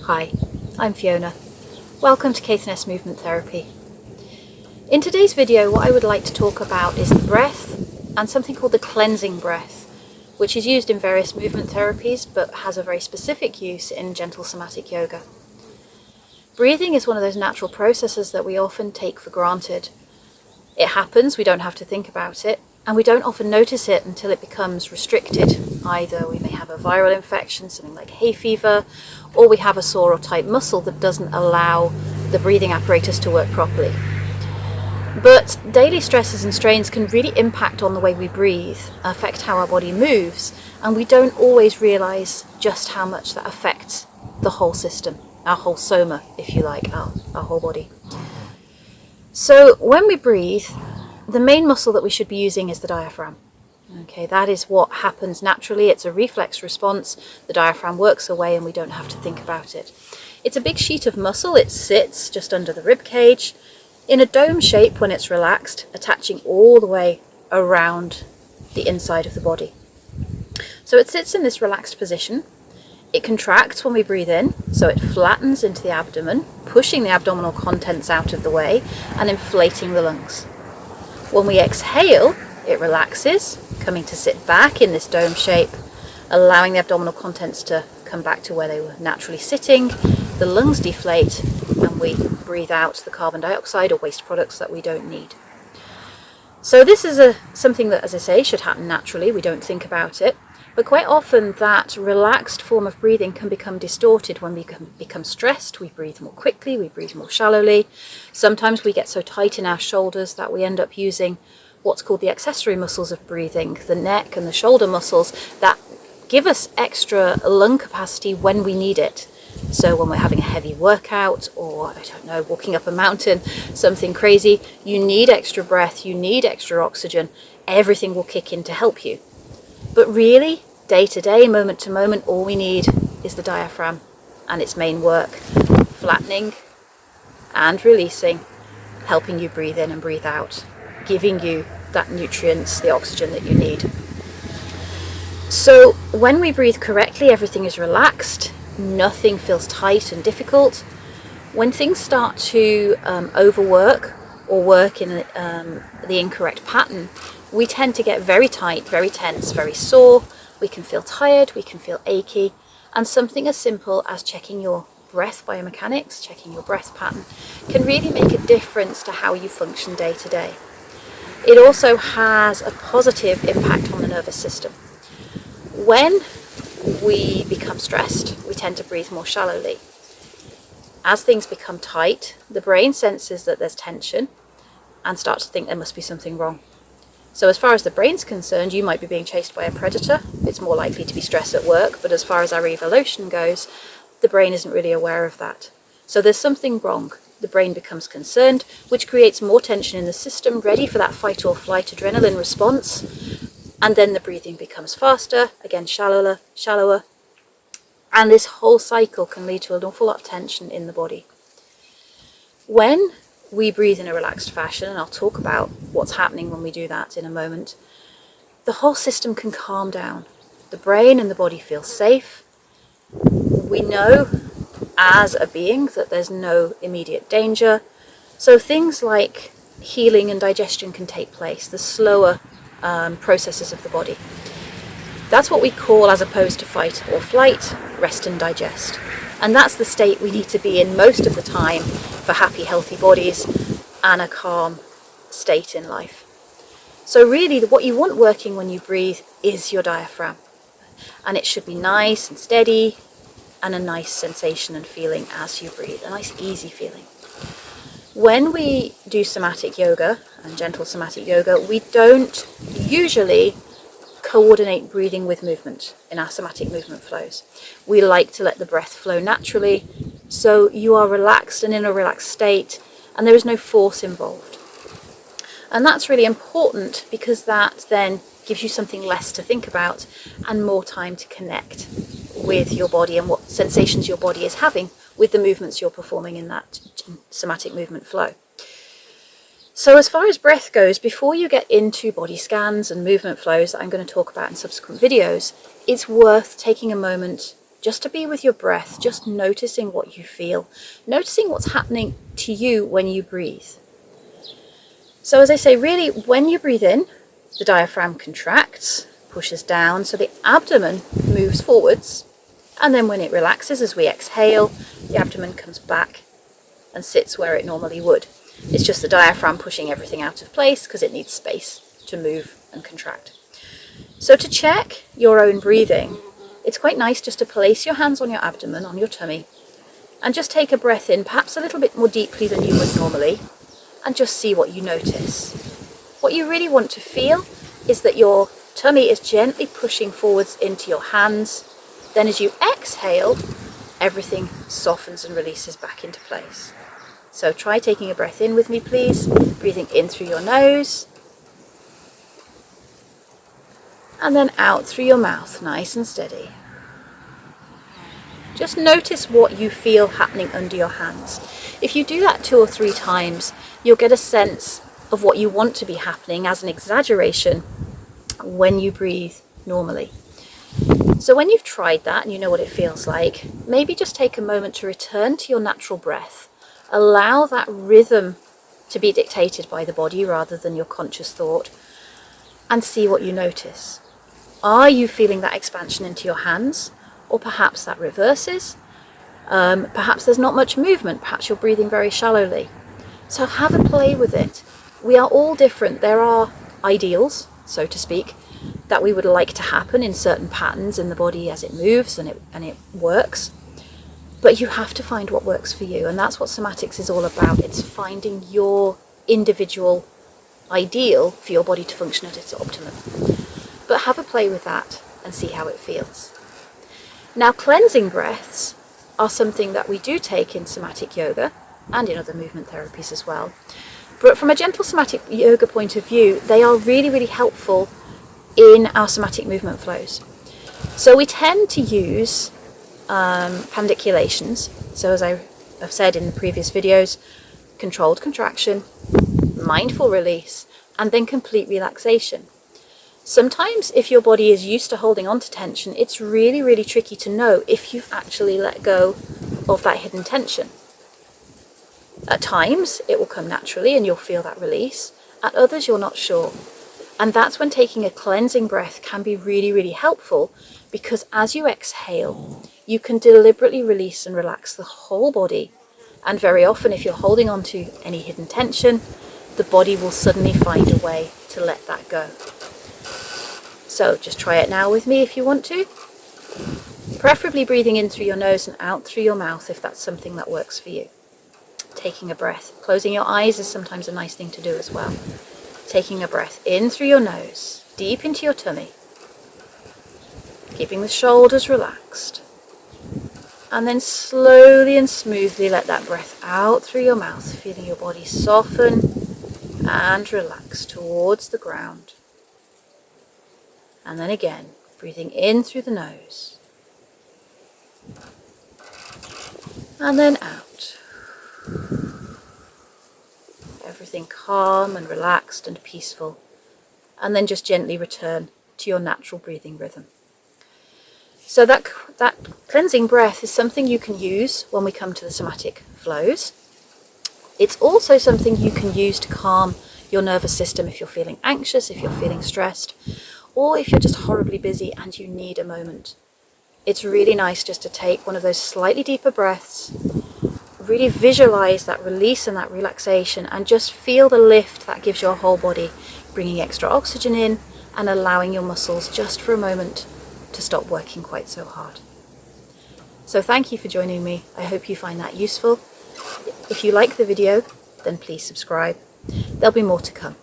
Hi, I'm Fiona. Welcome to Caithness Movement Therapy. In today's video, what I would like to talk about is the breath and something called the cleansing breath, which is used in various movement therapies but has a very specific use in gentle somatic yoga. Breathing is one of those natural processes that we often take for granted. It happens, we don't have to think about it, and we don't often notice it until it becomes restricted. Either we may have a viral infection, something like hay fever, or we have a sore or tight muscle that doesn't allow the breathing apparatus to work properly. But daily stresses and strains can really impact on the way we breathe, affect how our body moves, and we don't always realise just how much that affects the whole system, our whole soma, if you like, our whole body. So when we breathe, the main muscle that we should be using is the diaphragm. Okay, that is what happens naturally. It's a reflex response. The diaphragm works away and we don't have to think about it. It's a big sheet of muscle. It sits just under the rib cage in a dome shape when it's relaxed, attaching all the way around the inside of the body. So it sits in this relaxed position. It contracts when we breathe in, so it flattens into the abdomen, pushing the abdominal contents out of the way and inflating the lungs. When we exhale, it relaxes, coming to sit back in this dome shape, allowing the abdominal contents to come back to where they were naturally sitting. The lungs deflate and we breathe out the carbon dioxide or waste products that we don't need. So this is something that, as I say, should happen naturally. We don't think about it. But quite often that relaxed form of breathing can become distorted when we become stressed. We breathe more quickly, we breathe more shallowly. Sometimes we get so tight in our shoulders that we end up using what's called the accessory muscles of breathing, the neck and the shoulder muscles that give us extra lung capacity when we need it. So when we're having a heavy workout or, I don't know, walking up a mountain, something crazy, you need extra breath, you need extra oxygen, everything will kick in to help you. But really, day to day, moment to moment, all we need is the diaphragm and its main work, flattening and releasing, helping you breathe in and breathe out, giving you that nutrients, the oxygen that you need. So when we breathe correctly, everything is relaxed, nothing feels tight and difficult. When things start to overwork or work in the incorrect pattern, we tend to get very tight, very tense, very sore. We can feel tired, we can feel achy, and something as simple as checking your breath biomechanics, checking your breath pattern, can really make a difference to how you function day to day. It also has a positive impact on the nervous system. When we become stressed, we tend to breathe more shallowly. As things become tight, the brain senses that there's tension and starts to think there must be something wrong. So as far as the brain's concerned, you might be being chased by a predator. It's more likely to be stress at work, but as far as our evolution goes, the brain isn't really aware of that. So there's something wrong. The brain becomes concerned, which creates more tension in the system, ready for that fight or flight adrenaline response. And then the breathing becomes faster, again shallower. And this whole cycle can lead to an awful lot of tension in the body. When we breathe in a relaxed fashion, and I'll talk about what's happening when we do that in a moment, the whole system can calm down. The brain and the body feel safe. We know as a being that there's no immediate danger. So things like healing and digestion can take place, the slower processes of the body. That's what we call, as opposed to fight or flight, rest and digest. And that's the state we need to be in most of the time for happy, healthy bodies and a calm state in life. So really what you want working when you breathe is your diaphragm. And it should be nice and steady and a nice sensation and feeling as you breathe, a nice easy feeling. When we do somatic yoga and gentle somatic yoga, we don't usually coordinate breathing with movement in our somatic movement flows. We like to let the breath flow naturally, so you are relaxed and in a relaxed state, and there is no force involved. And that's really important because that then gives you something less to think about and more time to connect with your body and what sensations your body is having with the movements you're performing in that somatic movement flow. So as far as breath goes, before you get into body scans and movement flows that I'm going to talk about in subsequent videos, it's worth taking a moment just to be with your breath, just noticing what you feel, noticing what's happening to you when you breathe. So as I say, really, when you breathe in, the diaphragm contracts, pushes down, so the abdomen moves forwards, and then when it relaxes as we exhale, the abdomen comes back and sits where it normally would. It's just the diaphragm pushing everything out of place because it needs space to move and contract. So to check your own breathing, it's quite nice just to place your hands on your abdomen, on your tummy, and just take a breath in, perhaps a little bit more deeply than you would normally, and just see what you notice. What you really want to feel is that your tummy is gently pushing forwards into your hands. Then as you exhale, everything softens and releases back into place. So try taking a breath in with me, please. Breathing in through your nose. And then out through your mouth, nice and steady. Just notice what you feel happening under your hands. If you do that 2 or 3 times, you'll get a sense of what you want to be happening as an exaggeration when you breathe normally. So when you've tried that and you know what it feels like, maybe just take a moment to return to your natural breath. Allow that rhythm to be dictated by the body rather than your conscious thought, and see what you notice. Are you feeling that expansion into your hands? Or perhaps that reverses. Perhaps there's not much movement. Perhaps you're breathing very shallowly. So have a play with it. We are all different. There are ideals, so to speak, that we would like to happen in certain patterns in the body as it moves and it works. But you have to find what works for you. And that's what somatics is all about. It's finding your individual ideal for your body to function at its optimum. But have a play with that and see how it feels. Now, cleansing breaths are something that we do take in somatic yoga and in other movement therapies as well. But from a gentle somatic yoga point of view, they are really, really helpful in our somatic movement flows. So we tend to use pandiculations. So as I have said in the previous videos, controlled contraction, mindful release, and then complete relaxation. Sometimes if your body is used to holding on to tension, it's really, really tricky to know if you've actually let go of that hidden tension. At times it will come naturally and you'll feel that release. At others you're not sure. And that's when taking a cleansing breath can be really, really helpful, because as you exhale, you can deliberately release and relax the whole body. And very often if you're holding on to any hidden tension, the body will suddenly find a way to let that go. So just try it now with me if you want to. Preferably breathing in through your nose and out through your mouth if that's something that works for you. Taking a breath. Closing your eyes is sometimes a nice thing to do as well. Taking a breath in through your nose, deep into your tummy. Keeping the shoulders relaxed. And then slowly and smoothly let that breath out through your mouth, feeling your body soften and relax towards the ground. And then again, breathing in through the nose. And then out. Everything calm and relaxed and peaceful. And then just gently return to your natural breathing rhythm. So that cleansing breath is something you can use when we come to the somatic flows. It's also something you can use to calm your nervous system if you're feeling anxious, if you're feeling stressed, or if you're just horribly busy and you need a moment. It's really nice just to take one of those slightly deeper breaths, really visualize that release and that relaxation, and just feel the lift that gives your whole body, bringing extra oxygen in and allowing your muscles just for a moment to stop working quite so hard. So thank you for joining me. I hope you find that useful. If you like the video, then please subscribe. There'll be more to come.